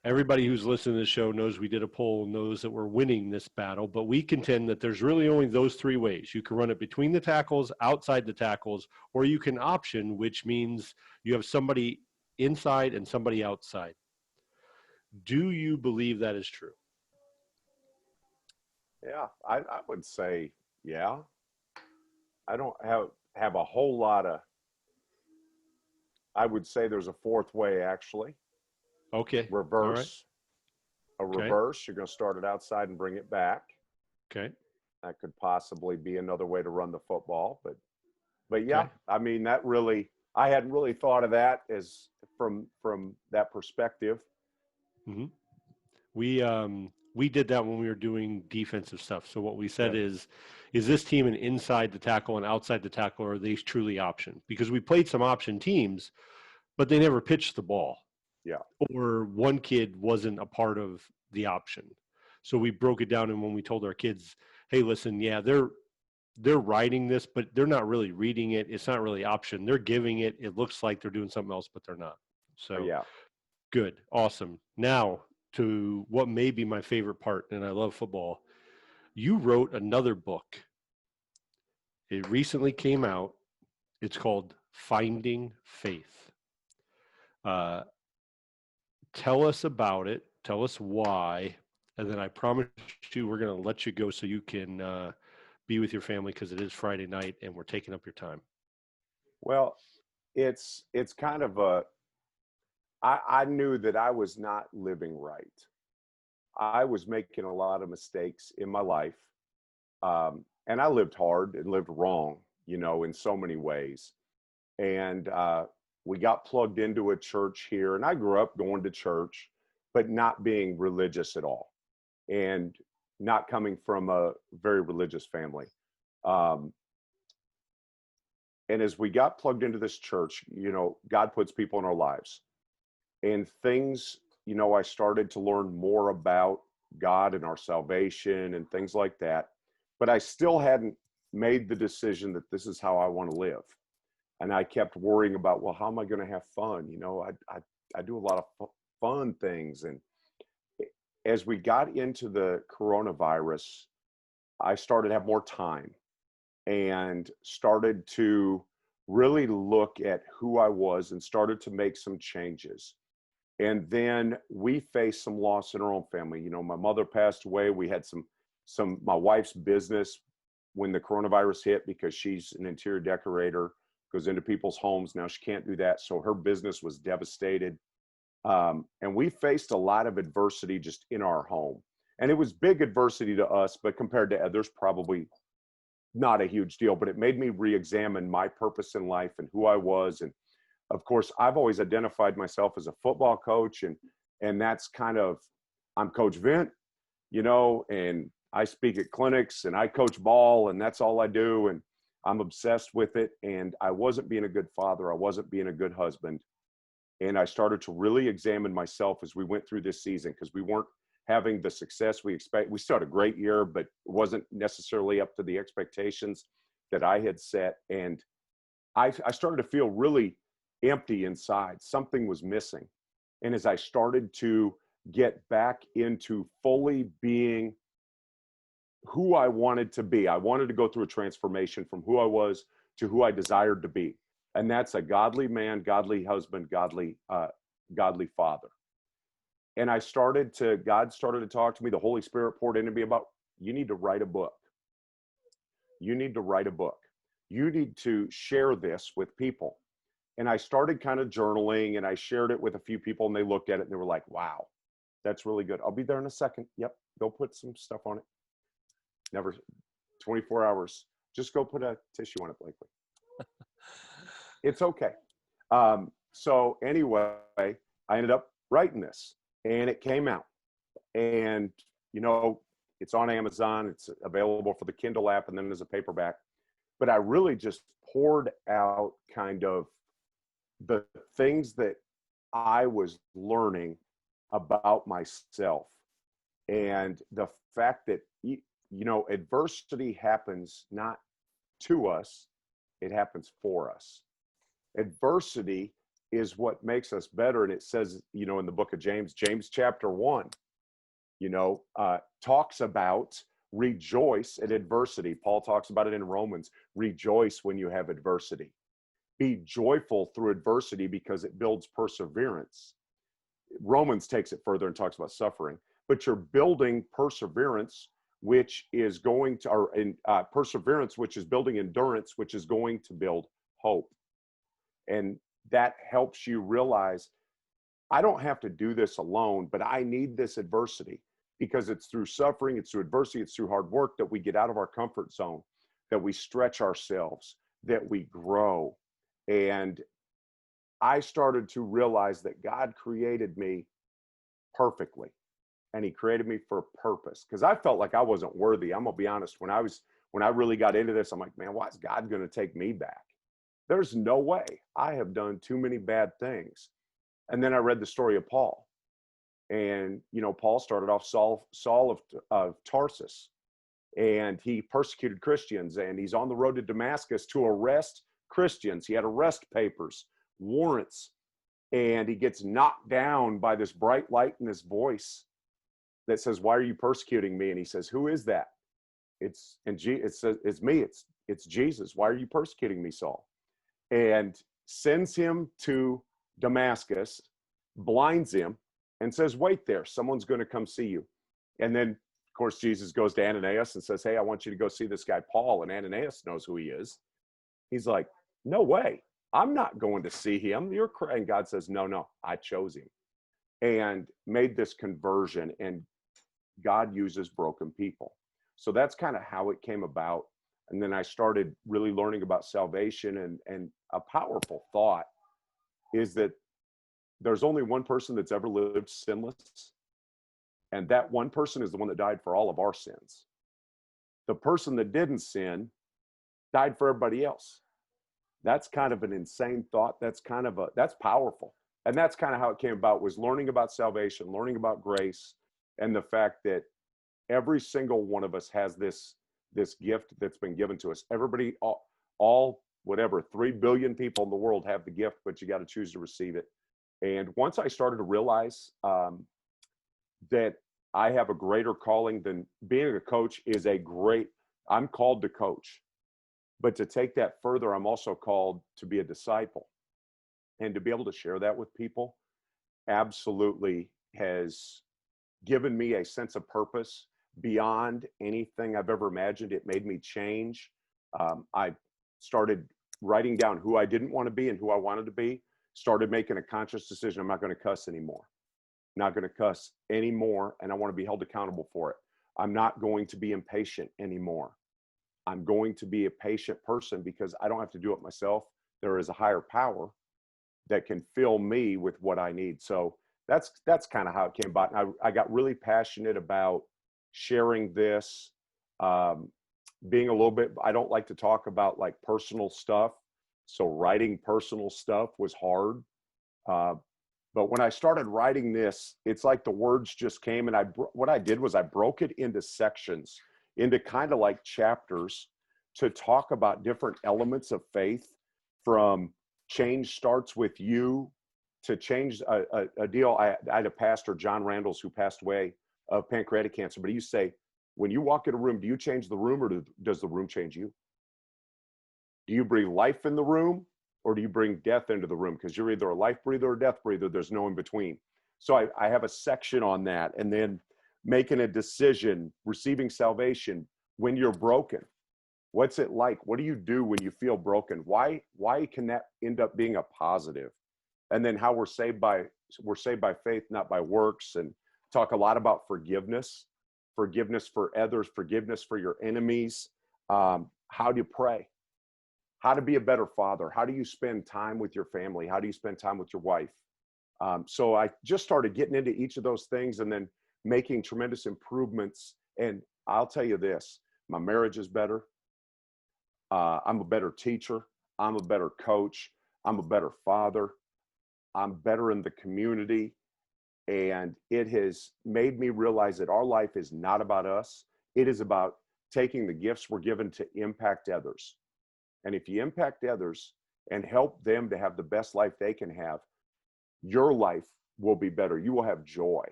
Speaker 2: everybody who's listening to the show knows we did a poll, knows that we're winning this battle, but we contend that there's really only those 3 ways. You can run it between the tackles, outside the tackles, or you can option, which means you have somebody inside and somebody outside. Do you believe that is true?
Speaker 3: Yeah, I would say, yeah. I don't have a whole lot of, I would say there's a 4th way, actually.
Speaker 2: Okay.
Speaker 3: Reverse.
Speaker 2: All right.
Speaker 3: A reverse, you're going to start it outside and bring it back.
Speaker 2: Okay.
Speaker 3: That could possibly be another way to run the football. But yeah,
Speaker 2: Okay.
Speaker 3: I mean, I hadn't really thought of that as from that perspective.
Speaker 2: Mm-hmm. We did that when we were doing defensive stuff. So what we said is this team an inside the tackle and outside the tackle, or are they truly option? Because we played some option teams, but they never pitched the ball.
Speaker 3: Yeah.
Speaker 2: Or one kid wasn't a part of the option. So we broke it down, and when we told our kids, hey, listen, yeah, they're writing this, but they're not really reading it. It's not really option. They're giving it. It looks like they're doing something else, but they're not. So
Speaker 3: yeah.
Speaker 2: Good. Awesome. Now to what may be my favorite part, and I love football. You wrote another book. It recently came out. It's called Finding Faith. Tell us about it. Tell us why. And then I promise you we're going to let you go so you can be with your family, because it is Friday night and we're taking up your time.
Speaker 3: Well, it's kind of a, I knew that I was not living right. I was making a lot of mistakes in my life. And I lived hard and lived wrong, you know, in so many ways. And we got plugged into a church here, and I grew up going to church, but not being religious at all, and not coming from a very religious family. Um, and as we got plugged into this church, you know, God puts people in our lives, and things, you know, I started to learn more about God and our salvation and things like that. But I still hadn't made the decision that this is how I want to live. And I kept worrying about, well, how am I going to have fun? You know, I do a lot of fun things. And as we got into the coronavirus, I started to have more time and started to really look at who I was and started to make some changes. And then we faced some loss in our own family. You know, my mother passed away. We had some my wife's business when the coronavirus hit, because she's an interior decorator, goes into people's homes. Now she can't do that. So her business was devastated. And we faced a lot of adversity just in our home. And it was big adversity to us, but compared to others, probably not a huge deal. But it made me re-examine my purpose in life and who I was. And of course, I've always identified myself as a football coach, and that's kind of, I'm Coach Vint, you know, and I speak at clinics and I coach ball, and that's all I do. And I'm obsessed with it. And I wasn't being a good father. I wasn't being a good husband. And I started to really examine myself as we went through this season, because we weren't having the success we expect. We still had a great year, but it wasn't necessarily up to the expectations that I had set. And I started to feel really empty inside. Something was missing. And as I started to get back into fully being who I wanted to be, I wanted to go through a transformation from who I was to who I desired to be. And that's a godly man, godly husband, godly father. And God started to talk to me. The Holy Spirit poured into me about, you need to write a book. You need to write a book. You need to share this with people. And I started kind of journaling, and I shared it with a few people, and they looked at it and they were like, wow, that's really good. I'll be there in a second. Yep. Go put some stuff on it. Never, 24 hours. Just go put a tissue on it, Blakely. It's okay. So anyway, I ended up writing this, and it came out. And, you know, it's on Amazon. It's available for the Kindle app and then as a paperback. But I really just poured out kind of the things that I was learning about myself, and the fact that, you know, adversity happens not to us, it happens for us. Adversity is what makes us better. And it says, you know, in the book of James chapter 1, you know, talks about rejoice at adversity. Paul talks about it in Romans. Rejoice when you have adversity. Be joyful through adversity, because it builds perseverance. Romans takes it further and talks about suffering, but you're building perseverance, which is going to, or perseverance, which is building endurance, which is going to build hope. And that helps you realize, I don't have to do this alone, but I need this adversity, because it's through suffering, it's through adversity, it's through hard work that we get out of our comfort zone, that we stretch ourselves, that we grow. And I started to realize that God created me perfectly, and he created me for a purpose, because I felt like I wasn't worthy. I'm gonna be honest, when I really got into this, I'm like, man, why is God gonna take me back? There's no way. I have done too many bad things. And then I read the story of Paul. And, you know, Paul started off Saul of Tarsus, and he persecuted Christians, and he's on the road to Damascus to arrest Christians. He had arrest papers, warrants, and he gets knocked down by this bright light in his voice that says, why are you persecuting me? And he says, who is that? It says, it's me. It's Jesus. Why are you persecuting me, Saul? And sends him to Damascus, blinds him, and says, wait there, someone's going to come see you. And then, of course, Jesus goes to Ananias and says, hey, I want you to go see this guy, Paul. And Ananias knows who he is. He's like, no way. I'm not going to see him. You're crazy. And God says, no, I chose him, and made this conversion. And God uses broken people. So that's kind of how it came about. And then I started really learning about salvation, and a powerful thought is that there's only one person that's ever lived sinless. And that one person is the one that died for all of our sins. The person that didn't sin died for everybody else. That's kind of an insane thought. That's powerful. And that's kind of how it came about, was learning about salvation, learning about grace, and the fact that every single one of us has this gift that's been given to us. Everybody, all whatever, 3 billion people in the world have the gift, but you got to choose to receive it. And once I started to realize that I have a greater calling than being a coach I'm called to coach. But to take that further, I'm also called to be a disciple. And to be able to share that with people absolutely has given me a sense of purpose beyond anything I've ever imagined. It made me change. I started writing down who I didn't want to be and who I wanted to be, started making a conscious decision. I'm not going to cuss anymore. Not going to cuss anymore, and I want to be held accountable for it. I'm not going to be impatient anymore. I'm going to be a patient person because I don't have to do it myself. There is a higher power that can fill me with what I need. So that's kind of how it came about. And I got really passionate about sharing this, being a little bit, I don't like to talk about like personal stuff. So writing personal stuff was hard. But when I started writing this, it's like the words just came, and what I did was I broke it into sections, into kind of like chapters, to talk about different elements of faith, from change starts with you to change a deal. I had a pastor, John Randalls, who passed away of pancreatic cancer, but he used to say, when you walk in a room, do you change the room, or does the room change you? Do you bring life in the room, or do you bring death into the room? Because you're either a life breather or a death breather. There's no in between. So I have a section on that. And then making a decision, receiving salvation when you're broken. What's it like? What do you do when you feel broken? Why can that end up being a positive? And then how we're saved by faith, not by works. And talk a lot about forgiveness for others, forgiveness for your enemies. How do you pray? How to be a better father? How do you spend time with your family? How do you spend time with your wife? So I just started getting into each of those things, and then making tremendous improvements. And I'll tell you this, my marriage is better. I'm a better teacher. I'm a better coach. I'm a better father. I'm better in the community. And it has made me realize that our life is not about us. It is about taking the gifts we're given to impact others. And if you impact others and help them to have the best life they can have, your life will be better. You will have joy.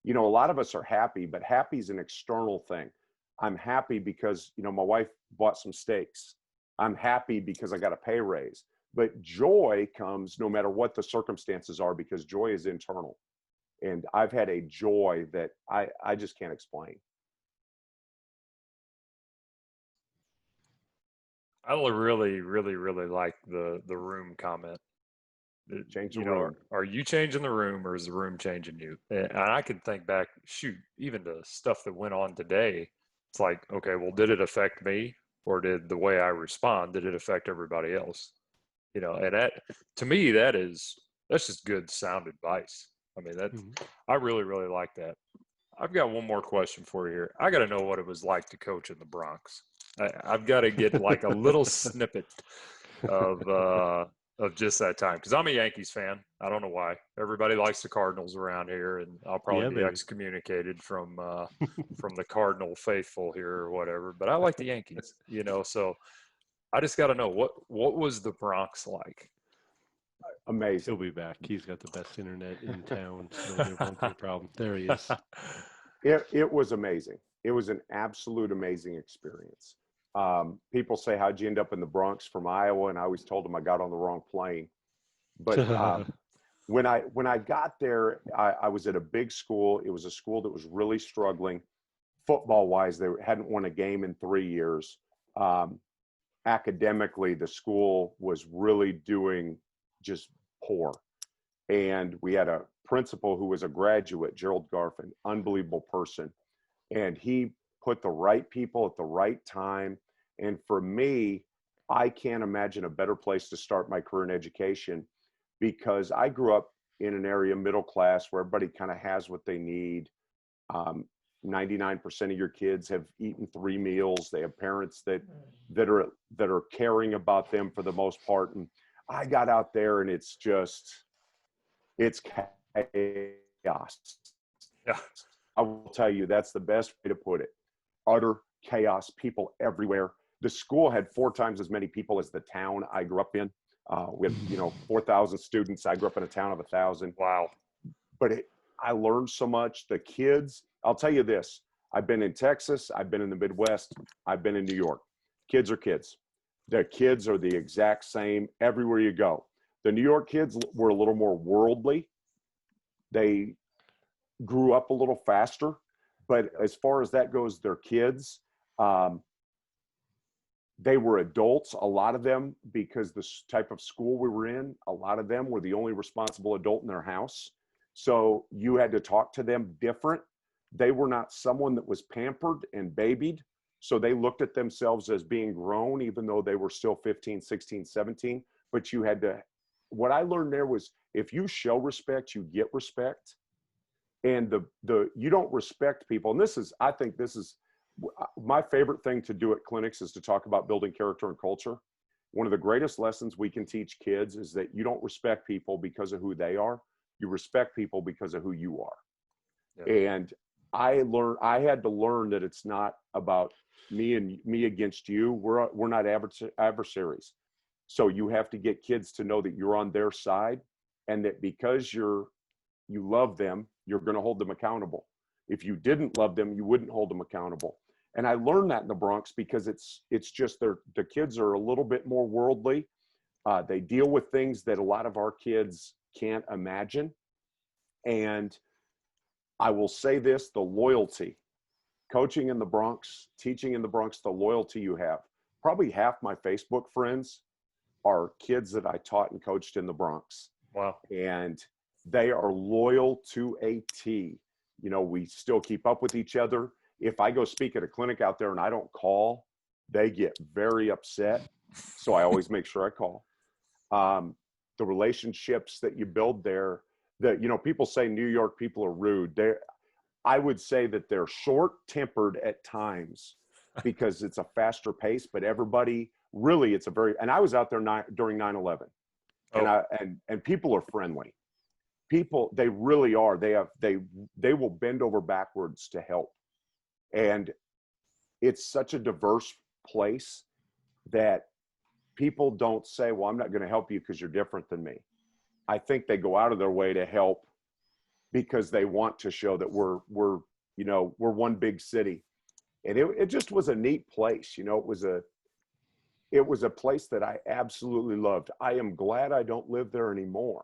Speaker 3: You know, a lot of us are happy, but happy is an external thing. I'm happy because, you know, my wife bought some steaks. I'm happy because I got a pay raise. But joy comes no matter what the circumstances are, because joy is internal. And I've had a joy that I just can't explain.
Speaker 1: I really, really, really like the room comment.
Speaker 3: Change the
Speaker 1: You know,
Speaker 3: room.
Speaker 1: are you changing the room, or is the room changing you? And I can think back, shoot, even the stuff that went on today. It's like, okay, well, did it affect me, or did the way I respond, did it affect everybody else? You know, and that, to me, that's just good sound advice. I mean, I really, really like that. I've got one more question for you here. I got to know what it was like to coach in the Bronx. I've got to get like a little snippet of just that time, because I'm a Yankees fan. I don't know why. Everybody likes the Cardinals around here, and I'll probably be excommunicated from the Cardinal faithful here or whatever. But I like the Yankees, you know. So I just got to know what was the Bronx like?
Speaker 3: Amazing.
Speaker 2: He'll be back. He's got the best internet in town, so there won't be a problem. There he is.
Speaker 3: It was amazing. It was an absolute amazing experience. People say, how'd you end up in the Bronx from Iowa? And I always told them I got on the wrong plane. But when I got there, I was at a big school. It was a school that was really struggling football wise. They hadn't won a game in 3 years. academically, the school was really doing just poor. And we had a principal who was a graduate, Gerald Garfin, unbelievable person. And he put the right people at the right time. And for me, I can't imagine a better place to start my career in education, because I grew up in an area, middle class, where everybody kind of has what they need. 99% of your kids have eaten 3 meals. They have parents that are caring about them for the most part. And I got out there, and it's chaos.
Speaker 1: Yeah.
Speaker 3: I will tell you, that's the best way to put it. Utter chaos, people everywhere. The school had 4 times as many people as the town I grew up in. We had, 4,000 students. I grew up in a town of 1,000.
Speaker 1: Wow.
Speaker 3: But I learned so much. The kids, I'll tell you this. I've been in Texas. I've been in the Midwest. I've been in New York. Kids are kids. The kids are the exact same everywhere you go. The New York kids were a little more worldly. They grew up a little faster. But as far as that goes, they're kids. They were adults, a lot of them, because the type of school we were in, a lot of them were the only responsible adult in their house. So you had to talk to them different. They were not someone that was pampered and babied. So they looked at themselves as being grown, even though they were still 15, 16, 17. But you had to, what I learned there was, if you show respect, you get respect. And you don't respect people. And I think this is my favorite thing to do at clinics, is to talk about building character and culture. One of the greatest lessons we can teach kids is that you don't respect people because of who they are. You respect people because of who you are. Yeah. And I had to learn that it's not about me against you. We're not adversaries. So you have to get kids to know that you're on their side, and that because you love them, you're going to hold them accountable. If you didn't love them, you wouldn't hold them accountable. And I learned that in the Bronx, because it's just the kids are a little bit more worldly. They deal with things that a lot of our kids can't imagine. And I will say this, the loyalty, coaching in the Bronx, teaching in the Bronx, the loyalty you have. Probably half my Facebook friends are kids that I taught and coached in the Bronx.
Speaker 1: Wow.
Speaker 3: And they are loyal to a T. We still keep up with each other. If I go speak at a clinic out there and I don't call, they get very upset. So I always make sure I call. The relationships that you build there, people say New York people are rude. I would say that they're short-tempered at times because it's a faster pace, but everybody really, and I was out there during 9/11. Oh. And people are friendly. People, they really are. They will bend over backwards to help. And it's such a diverse place that people don't say, well, I'm not going to help you because you're different than me. I think they go out of their way to help because they want to show that we're one big city. And it just was a neat place. It was a place that I absolutely loved. I am glad I don't live there anymore.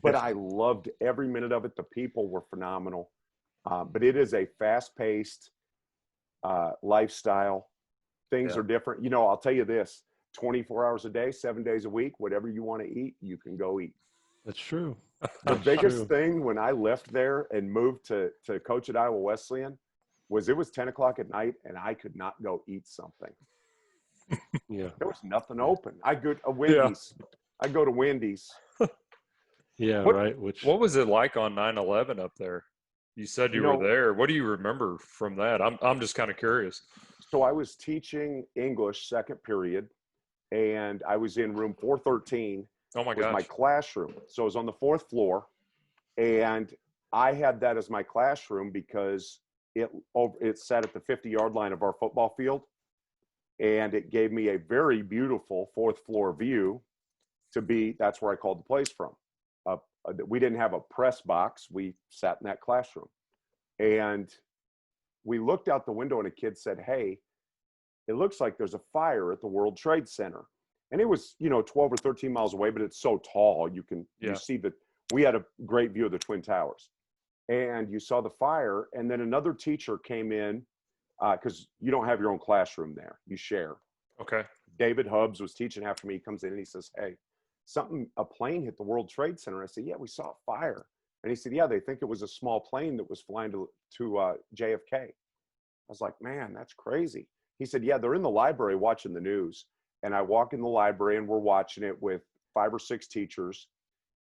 Speaker 3: But I loved every minute of it. The people were phenomenal. But it is a fast-paced lifestyle. Things are different. I'll tell you this, 24 hours a day, 7 days a week, whatever you want to eat, you can go eat.
Speaker 2: That's true.
Speaker 3: The biggest thing when I left there and moved to coach at Iowa Wesleyan was it was 10 o'clock at night and I could not go eat something.
Speaker 2: Yeah.
Speaker 3: There was nothing open. I go to Wendy's. Yeah. I go to Wendy's.
Speaker 2: Yeah, right.
Speaker 1: What was it like on 9/11 up there? You said you were there. What do you remember from that? I'm just kind of curious.
Speaker 3: So I was teaching English second period, and I was in room 413.
Speaker 1: Oh my gosh.
Speaker 3: Was my classroom. So I was on the 4th floor, and I had that as my classroom because it sat at the 50-yard line of our football field, and it gave me a very beautiful 4th floor view that's where I called the plays from. We didn't have a press box. We sat in that classroom, and we looked out the window and a kid said, "Hey, it looks like there's a fire at the World Trade Center." And it was, 12 or 13 miles away, but it's so tall. You see we had a great view of the Twin Towers, and you saw the fire. And then another teacher came in because you don't have your own classroom there. You share.
Speaker 1: Okay.
Speaker 3: David Hubbs was teaching after me. He comes in and he says, hey, a plane hit the World Trade Center. I said, yeah, we saw a fire. And he said, yeah, they think it was a small plane that was flying to JFK. I was like, man, that's crazy. He said, yeah, they're in the library watching the news. And I walk in the library and we're watching it with 5 or 6 teachers.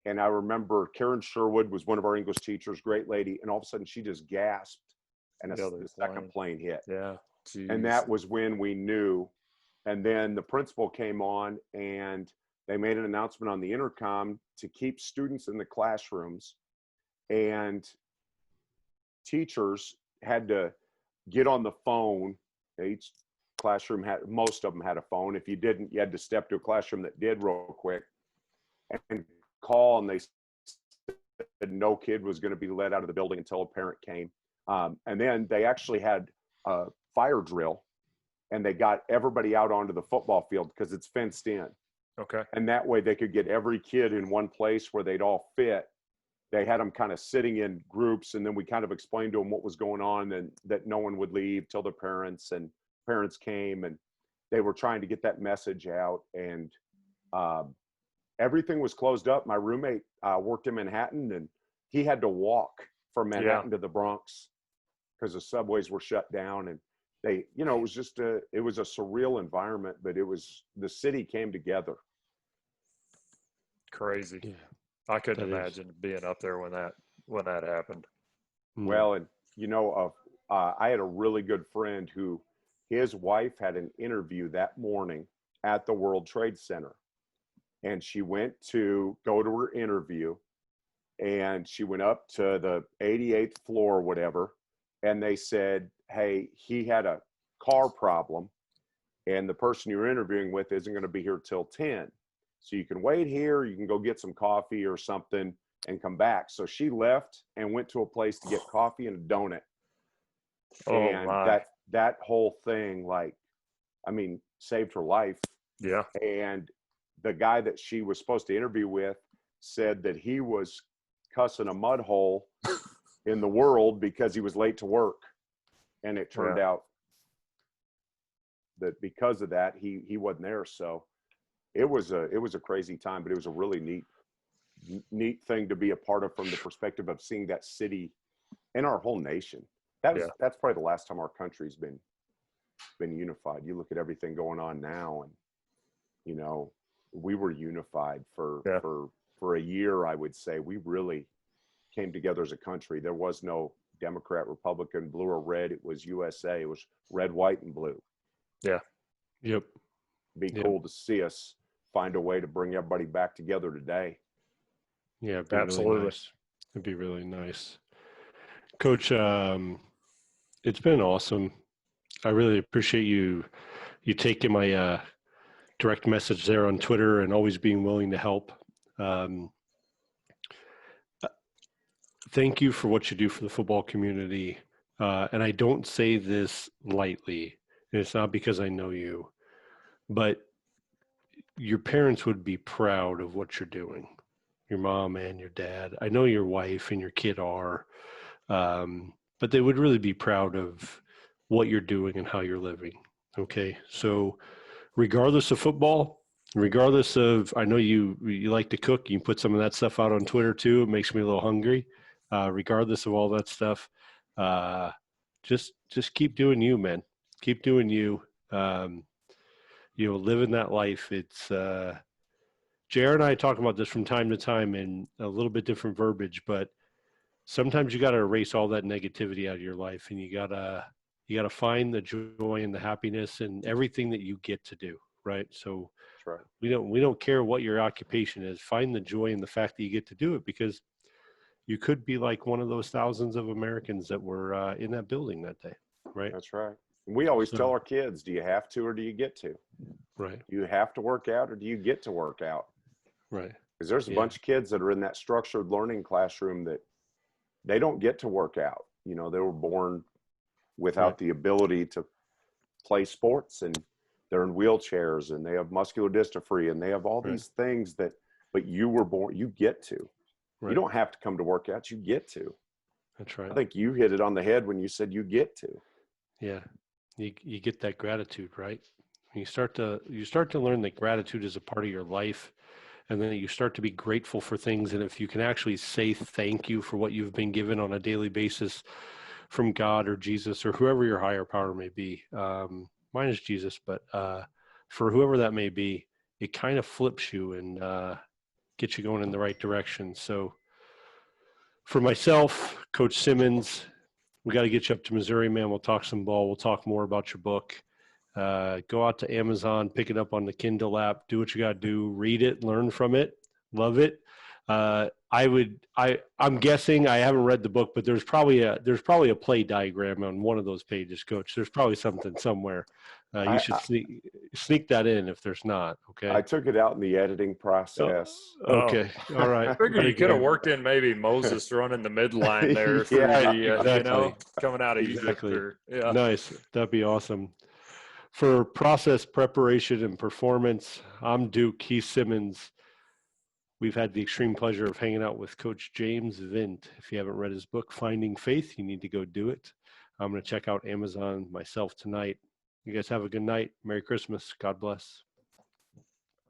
Speaker 3: And I remember Karen Sherwood was one of our English teachers, great lady. And all of a sudden she just gasped and the second plane hit.
Speaker 1: Yeah. Jeez.
Speaker 3: And that was when we knew. And then the principal came on and they made an announcement on the intercom to keep students in the classrooms, and teachers had to get on the phone. Each classroom most of them had a phone. If you didn't, you had to step to a classroom that did real quick and call, and they said no kid was going to be let out of the building until a parent came. And then they actually had a fire drill, and they got everybody out onto the football field because it's fenced in.
Speaker 1: Okay.
Speaker 3: And that way they could get every kid in one place where they'd all fit. They had them kind of sitting in groups, and then we kind of explained to them what was going on and that no one would leave till the parents came, and they were trying to get that message out. And everything was closed up. My roommate worked in Manhattan, and he had to walk from Manhattan to the Bronx because the subways were shut down. And it was just it was a surreal environment, but the city came together.
Speaker 1: Crazy.
Speaker 2: Yeah.
Speaker 1: I couldn't imagine being up there when that happened.
Speaker 3: Well, and I had a really good friend who his wife had an interview that morning at the World Trade Center, and she went to go to her interview, and she went up to the 88th floor or whatever, and they said, hey, he had a car problem, and the person you're interviewing with isn't going to be here till 10. So you can wait here, you can go get some coffee or something and come back. So she left and went to a place to get coffee and a donut.
Speaker 1: Oh,
Speaker 3: and
Speaker 1: my.
Speaker 3: that whole thing, saved her life.
Speaker 1: Yeah.
Speaker 3: And the guy that she was supposed to interview with said that he was cussing a mud hole in the world because he was late to work. And it turned out that because of that, he wasn't there. So it was a crazy time, but it was a really neat thing to be a part of from the perspective of seeing that city and our whole nation. That's probably the last time our country's been unified. You look at everything going on now, and we were unified for a year. I would say we really came together as a country. There was no Democrat, Republican, blue or red. It was USA. It was red, white, and blue.
Speaker 1: Yeah.
Speaker 2: Yep.
Speaker 3: Be cool to see us find a way to bring everybody back together today.
Speaker 2: Yeah, it'd be
Speaker 1: absolutely.
Speaker 2: Really nice. It'd be really nice. Coach, it's been awesome. I really appreciate you taking my direct message there on Twitter and always being willing to help. Thank you for what you do for the football community. And I don't say this lightly, and it's not because I know you, but your parents would be proud of what you're doing. Your mom and your dad. I know your wife and your kid are, but they would really be proud of what you're doing and how you're living. Okay. So regardless of football, regardless of, I know you like to cook, you can put some of that stuff out on Twitter too. It makes me a little hungry. Regardless of all that stuff, just keep doing you, man. Keep doing you. Living that life. It's, JR and I talk about this from time to time in a little bit different verbiage, but sometimes you got to erase all that negativity out of your life, and you gotta find the joy and the happiness and everything that you get to do. Right. So
Speaker 3: That's right.
Speaker 2: we don't care what your occupation is. Find the joy in the fact that you get to do it, because you could be like one of those thousands of Americans that were in that building that day. Right.
Speaker 3: That's right. We always tell our kids, do you have to or do you get to?
Speaker 2: Right.
Speaker 3: Do you have to work out or do you get to work out?
Speaker 2: Right.
Speaker 3: Because there's a bunch of kids that are in that structured learning classroom that they don't get to work out. They were born without the ability to play sports, and they're in wheelchairs, and they have muscular dystrophy, and they have all these things but you were born, you get to. Right. You don't have to come to work out, you get to.
Speaker 2: That's right.
Speaker 3: I think you hit it on the head when you said you get to.
Speaker 2: Yeah. You get that gratitude, right? You start to learn that gratitude is a part of your life, and then you start to be grateful for things. And if you can actually say thank you for what you've been given on a daily basis from God or Jesus or whoever your higher power may be, mine is Jesus, but for whoever that may be, it kind of flips you and gets you going in the right direction. So for myself, Coach Simmons, we got to get you up to Missouri, man. We'll talk some ball. We'll talk more about your book. Go out to Amazon, pick it up on the Kindle app, do what you got to do, read it, learn from it, love it. I'm guessing, I haven't read the book, but there's probably a play diagram on one of those pages, Coach. There's probably something somewhere. You should sneak that in if there's not. Okay.
Speaker 3: I took it out in the editing process.
Speaker 2: Okay. All right.
Speaker 1: I figured you could have worked in maybe Moses running the midline there through
Speaker 3: Yeah,
Speaker 1: the,
Speaker 2: exactly.
Speaker 1: coming out of
Speaker 2: Exactly.
Speaker 1: Egypt. Yeah.
Speaker 2: Nice. That'd be awesome. For process preparation and performance, I'm Duke, he's Simmons. We've had the extreme pleasure of hanging out with Coach James Vint. If you haven't read his book, Finding Faith, you need to go do it. I'm going to check out Amazon myself tonight. You guys have a good night. Merry Christmas. God bless.